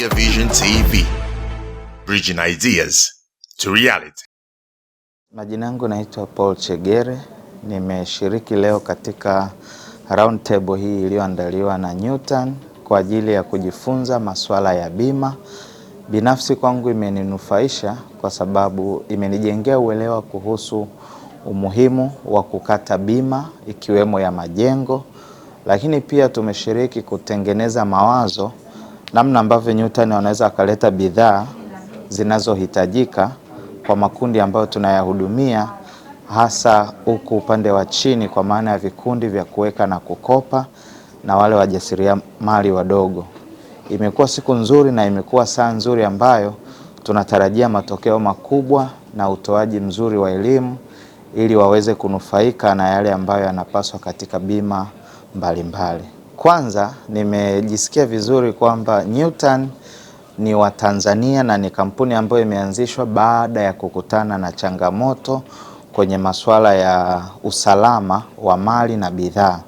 Clear Vision TV, bridging ideas to reality. Majina yangu naitwa Paul Chegere. Nimeshiriki leo katika round table hii iliyoandaliwa na Newton kwa ajili ya kujifunza masuala ya bima. Binafsi kwangu imeninufaisha kwa sababu imenijengea uelewa kuhusu umuhimu wa kukata bima ikiwemo ya majengo, lakini pia tumeshiriki kutengeneza mawazo namna ambavyo Newton wanaweza akaleta bidhaa zinazohitajika kwa makundi ambayo tunayahudumia, hasa huku upande wa chini kwa maana ya vikundi vya kuweka na kukopa na wale wajasiriamali wadogo. Imekuwa siku nzuri na imekuwa saa nzuri ambayo tunatarajia matokeo makubwa na utoaji mzuri wa elimu ili waweze kunufaika na yale ambayo yanapaswa katika bima mbalimbali. Kwanza nimejisikia vizuri kwamba Newton ni wa Tanzania na ni kampuni ambayo imeanzishwa baada ya kukutana na changamoto kwenye masuala ya usalama wa mali na bidhaa.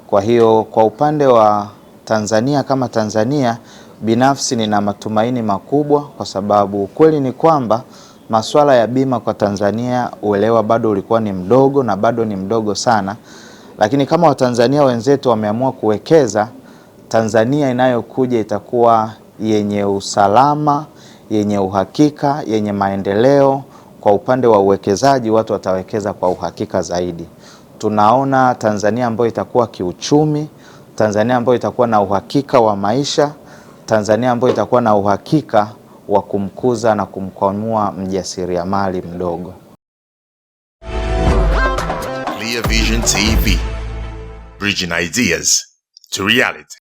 Kwa hiyo kwa upande wa Tanzania kama Tanzania, binafsi nina matumaini makubwa kwa sababu kweli ni kwamba masuala ya bima kwa Tanzania uelewa bado ulikuwa ni mdogo na bado ni mdogo sana. Lakini kama Watanzania wenzetu wameamua kuwekeza, Tanzania inayokuja itakuwa yenye usalama, yenye uhakika, yenye maendeleo. Kwa upande wa uwekezaji watu watawekeza kwa uhakika zaidi. Tunaona Tanzania ambayo itakuwa kiuchumi, Tanzania ambayo itakuwa na uhakika wa maisha, Tanzania ambayo itakuwa na uhakika wa kumkuza na kumkwamua mjasiriamali mdogo. Clear Vision TV, bridging ideas to reality.